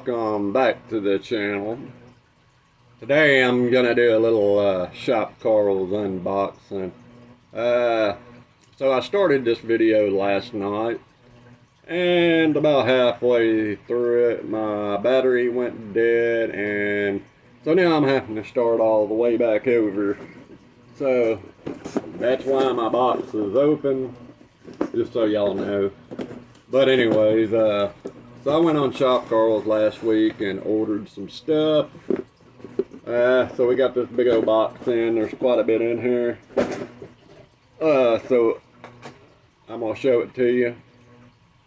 welcome back to the channel. Today I'm gonna do a little Shop Karl's unboxing. So I started this video last night, and about halfway through it my battery went dead, and so now I'm having to start all the way back over. So that's why my box is open, just so y'all know. But anyways, so I went on Shop Karl's last week and ordered some stuff. So we got this big old box in. There's quite a bit in here. So I'm gonna show it to you,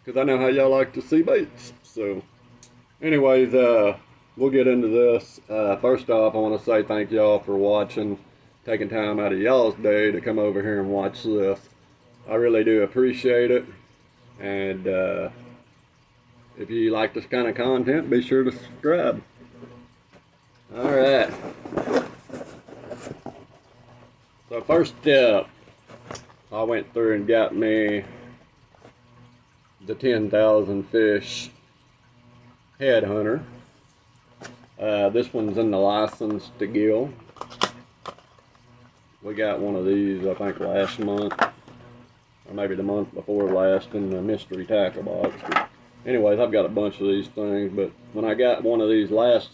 because I know how y'all like to see baits. So anyways, we'll get into this. First off, I want to say thank y'all for watching, taking time out of y'all's day to come over here and watch this. I really do appreciate it. And if you like this kind of content, be sure to subscribe. Alright. So first step, I went through and got me the 10,000 fish headhunter. This one's in the license to gill. We got one of these, I think, last month, or maybe the month before last, in the mystery tackle box. But anyways, I've got a bunch of these things, but when I got one of these last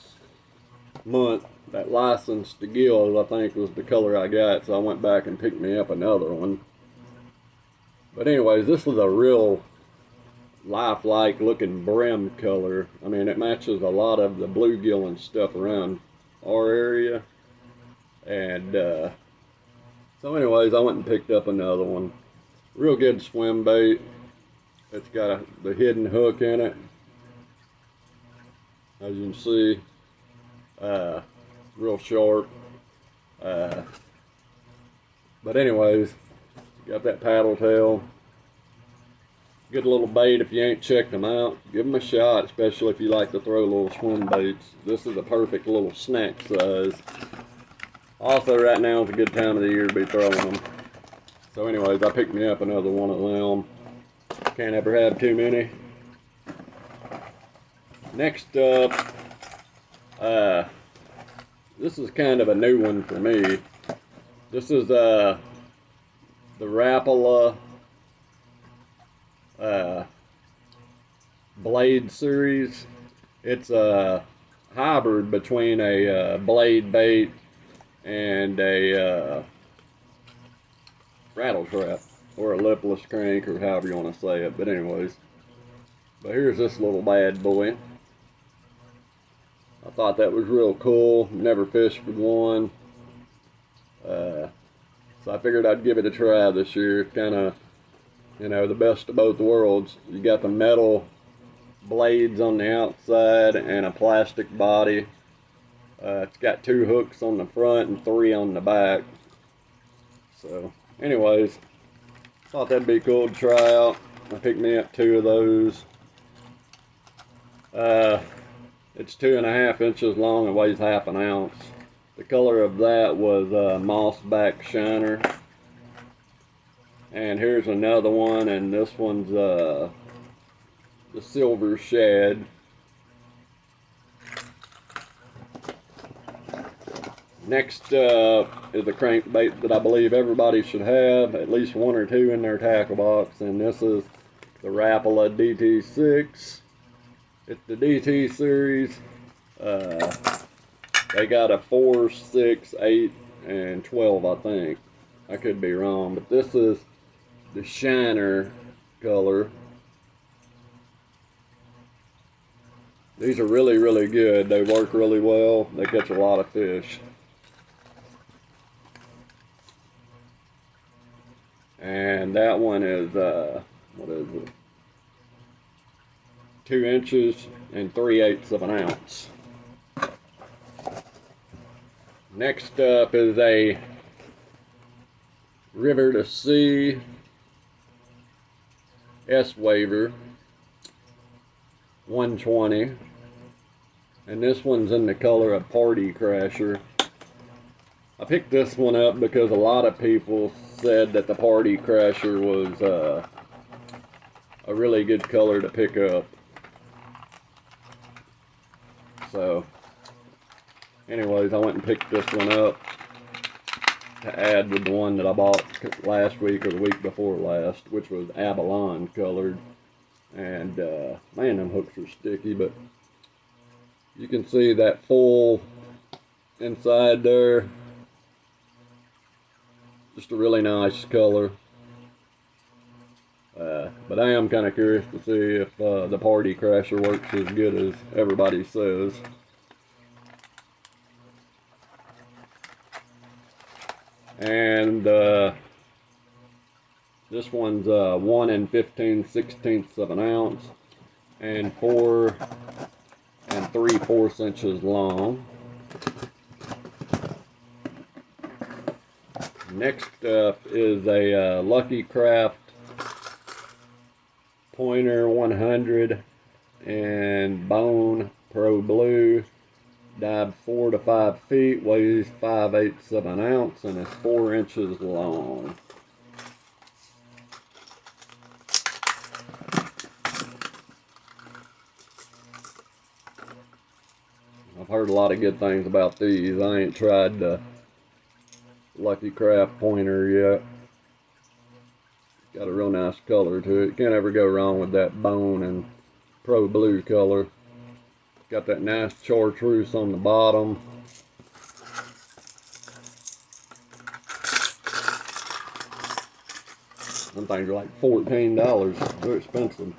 month, that license to gill, I think, was the color I got, so I went back and picked me up another one. But anyways, this is a real lifelike looking brim color. I mean, it matches a lot of the bluegill and stuff around our area. And so anyways, I went and picked up another one. Real good swim bait. It's got the hidden hook in it, as you can see. Real sharp. But anyways, got that paddle tail. Good little bait. If you ain't checked them out, give them a shot, especially if you like to throw little swim baits. This is a perfect little snack size. Also, right now is a good time of the year to be throwing them. So anyways, I picked me up another one of them. Can't ever have too many. Next up, this is kind of a new one for me. This is the Rapala Blade series. It's a hybrid between a blade bait and a rattle trap, or a lipless crank, or however you want to say it. But anyways, but here's this little bad boy. I thought that was real cool. Never fished with one, so I figured I'd give it a try this year. Kind of, you know, the best of both worlds. You got the metal blades on the outside and a plastic body. It's got 2 hooks on the front and 3 on the back. So anyways, thought that'd be cool to try out. I picked me up 2 of those. It's 2.5 inches long and weighs half an ounce. The color of that was mossback shiner. And here's another one, and this one's the silver shad. Next up is a crankbait that I believe everybody should have at least 1 or 2 in their tackle box, and this is the Rapala DT6. It's the DT series. They got a 4, 6, 8, and 12, I think. I could be wrong, but this is the shiner color. These are really, really good. They work really well. They catch a lot of fish. And that one is, what is it? 2 inches and 3/8 of an ounce. Next up is a River to Sea S Waiver 120. And this one's in the color of Party Crasher. I picked this one up because a lot of people said that the Party Crasher was a really good color to pick up. So anyways, I went and picked this one up to add with the one that I bought last week or the week before last, which was abalone colored. And man, them hooks are sticky, but you can see that full inside there. Just a really nice color. But I am kind of curious to see if the Party Crasher works as good as everybody says. And this one's 1 15/16 of an ounce and 4 3/4 inches long. Next up is a Lucky Craft Pointer 100 and Bone Pro Blue. Dive 4 to 5 feet, weighs 5/8 of an ounce, and is 4 inches long. I've heard a lot of good things about these. I ain't tried the Lucky Craft Pointer yet. Got a real nice color to it. Can't ever go wrong with that Bone and Pro Blue color. Got that nice chartreuse on the bottom. Some things are like $14. They're expensive.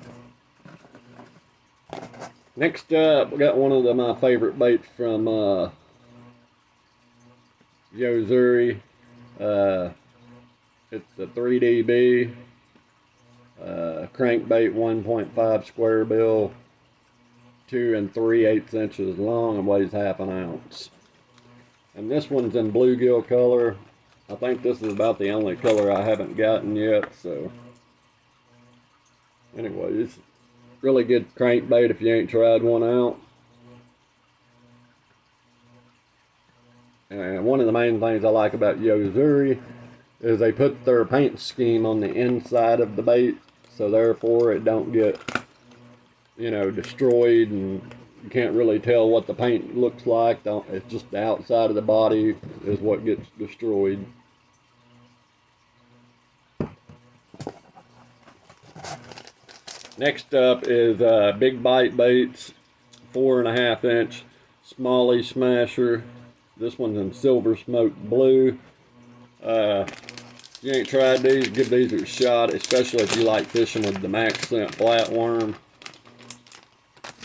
Next up, we got one of my favorite baits from Yozu. It's the 3DB crankbait 1.5 square bill, 2 3/8 inches long, and weighs half an ounce. And this one's in bluegill color. I think this is about the only color I haven't gotten yet. So anyways, really good crankbait if you ain't tried one out. And one of the main things I like about Yozu is they put their paint scheme on the inside of the bait, so therefore it don't get, you know, destroyed, and you can't really tell what the paint looks like. It's just the outside of the body is what gets destroyed. Next up is Big Bite Baits 4.5 inch Smalley Smasher. This one's in Silver Smoke Blue. If you ain't tried these, give these a shot, especially if you like fishing with the Max Scent flatworm.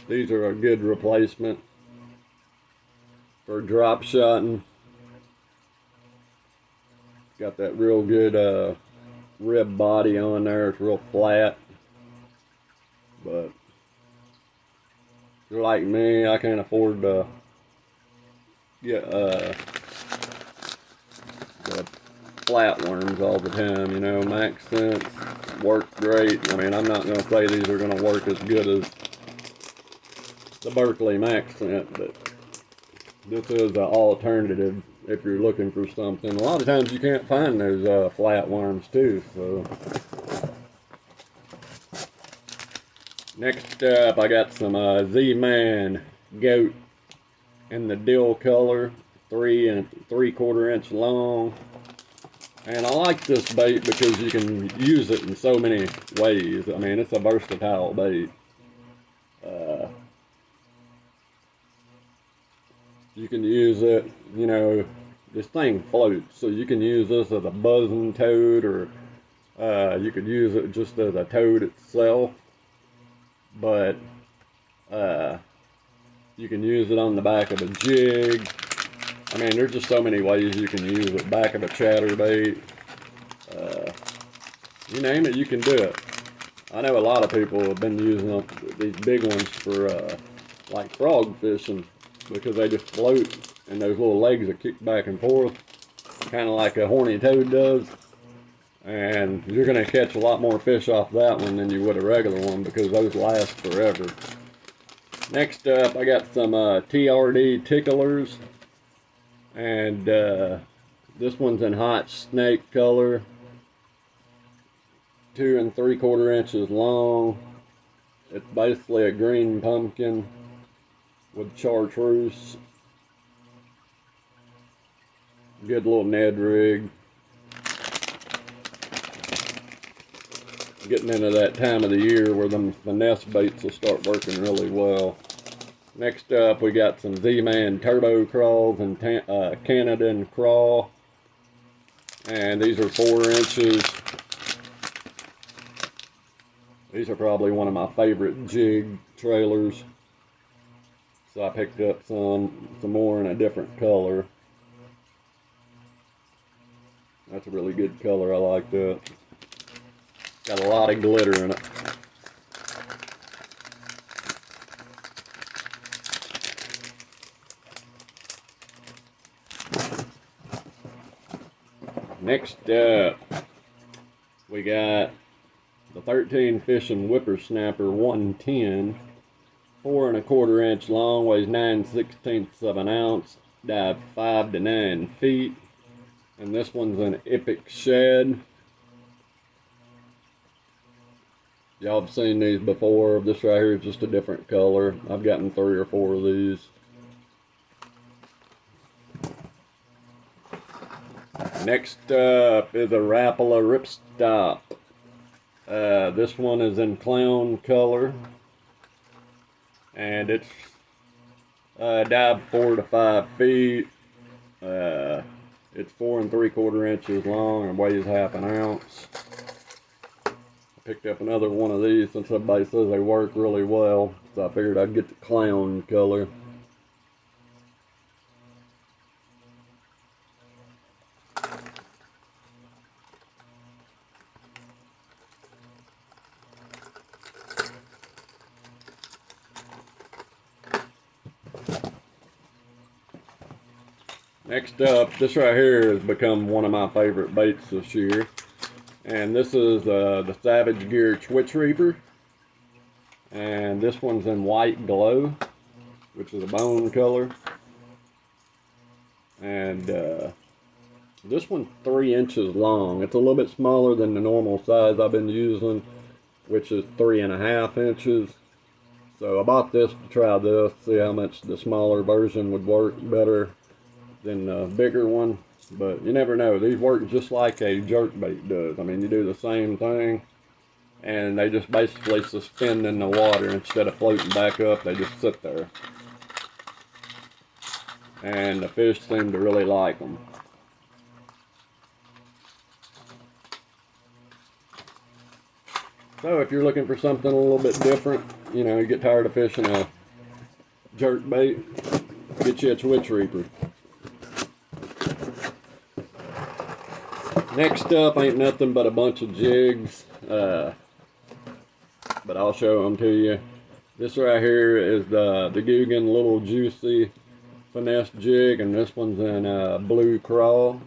These are a good replacement for drop shotting. Got that real good rib body on there. It's real flat. But if you're like me, I can't afford to get the flatworms all the time, you know. Max Scents work great. I mean, I'm not going to say these are going to work as good as the Berkeley Max Scent, but this is an alternative if you're looking for something. A lot of times you can't find those flatworms too, so. Next up, I got some ZMan Goat in the dill color, 3 3/4 inch long. And I like this bait because you can use it in so many ways. I mean, it's a versatile bait. You can use it, you know, this thing floats, so you can use this as a buzzing toad, or you could use it just as a toad itself. But you can use it on the back of a jig. I mean, there's just so many ways you can use it. Back of a chatterbait. You name it, you can do it. I know a lot of people have been using these big ones for like frog fishing, because they just float and those little legs are kicked back and forth, kind of like a horny toad does. And you're going to catch a lot more fish off that one than you would a regular one, because those last forever. Next up, I got some TRD Ticklers. And this one's in hot snake color, 2 3/4 inches long. It's basically a green pumpkin. with chartreuse. Good little Ned rig. Getting into that time of the year where the finesse baits will start working really well. Next up, we got some ZMan turbo crawls and Canadian crawl. And these are 4 inches. These are probably one of my favorite jig trailers. So I picked up some more in a different color. That's a really good color, I like that. Got a lot of glitter in it. Next up, we got the 13 Fishing Whippersnapper 110, 4 1/4 inch long, weighs 9/16 of an ounce, dive 5 to 9 feet, and this one's an epic shad. Y'all have seen these before. This right here is just a different color. I've gotten 3 or 4 of these. Next up is a Rapala Ripstop. This one is in clown color, and it's dive 4 to 5 feet. It's 4 3/4 inches long and weighs 1/2 ounce. I picked up another one of these since everybody says they work really well, so I figured I'd get the clown color. Next up, this right here has become one of my favorite baits this year. And this is the Savage Gear Twitch Reaper. And this one's in white glow, which is a bone color. And this one's 3 inches long. It's a little bit smaller than the normal size I've been using, which is 3 1/2 inches. So I bought this to try this, see how much the smaller version would work better than the bigger one, but you never know. These work just like a jerkbait does. I mean, you do the same thing, and they just basically suspend in the water instead of floating back up. They just sit there, and the fish seem to really like them. So if you're looking for something a little bit different, you know, you get tired of fishing a jerkbait, get you a Twitch Reaper. Next up ain't nothing but a bunch of jigs, but I'll show them to you. This right here is the Guggen Little Juicy Finesse jig, and this one's in blue crawl.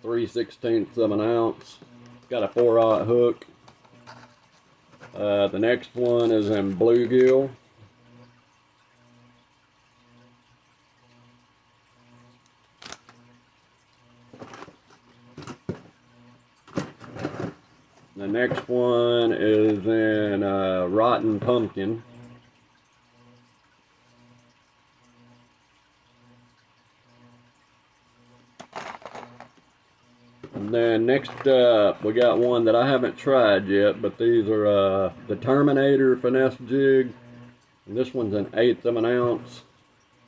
3/16 of an ounce. It's got a 4/0 hook. The next one is in bluegill. The next one is in rotten pumpkin. And then next up, we got one that I haven't tried yet, but these are the Terminator Finesse jig. And this one's an 1/8 of an ounce.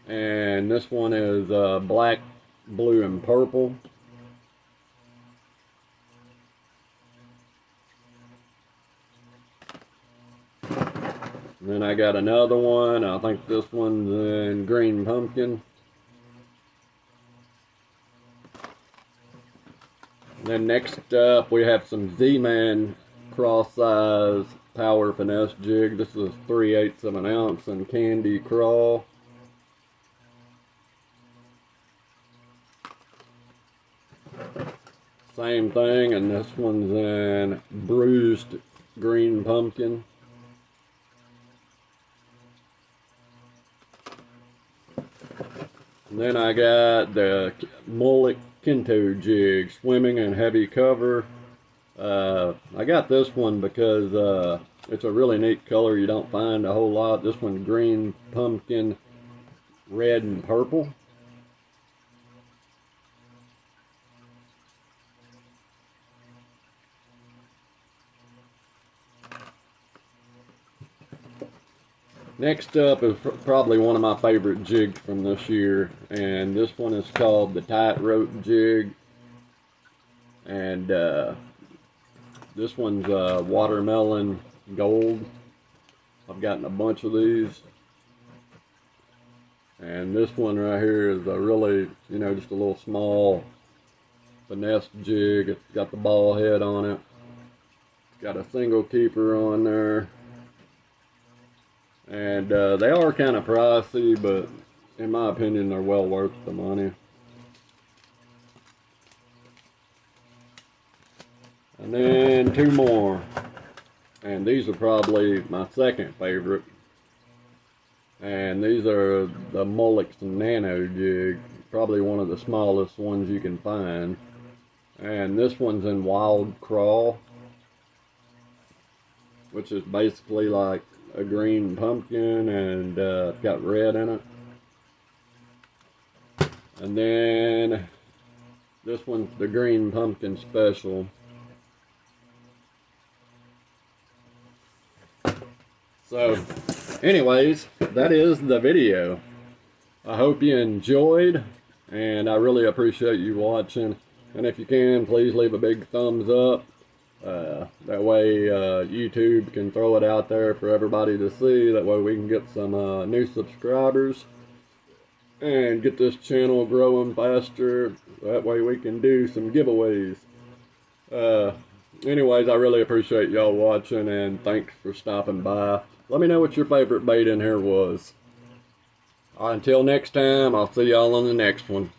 And this one is black, blue, and purple. And then I got another one. I think this one's in green pumpkin. And then next up, we have some ZMan cross-size power finesse jig. This is 3/8 of an ounce in candy crawl. Same thing, and this one's in bruised green pumpkin. And then I got the mullet Kinto jig, swimming and heavy cover. I got this one because It's a really neat color. You don't find a whole lot. This one's green, pumpkin, red, and purple. Next up is probably one of my favorite jigs from this year, and this one is called the Tightrope Jig, and this one's watermelon gold. I've gotten a bunch of these, and this one right here is a really, you know, just a little small finesse jig. It's got the ball head on it. It's got a single keeper on there. And they are kind of pricey, but in my opinion, they're well worth the money. And then two more. And these are probably my second favorite. And these are the Mullix Nano Jig. Probably one of the smallest ones you can find. And this one's in Wild Crawl, which is basically like a green pumpkin, and it's got red in it. And then this one's the green pumpkin special. So anyways, that is the video. I hope you enjoyed, and I really appreciate you watching. And if you can, please leave a big thumbs up. That way YouTube can throw it out there for everybody to see. That way we can get some new subscribers and get this channel growing faster. That way we can do some giveaways. Anyways, I really appreciate y'all watching, and thanks for stopping by. Let me know what your favorite bait in here was. Until next time, I'll see y'all on the next one.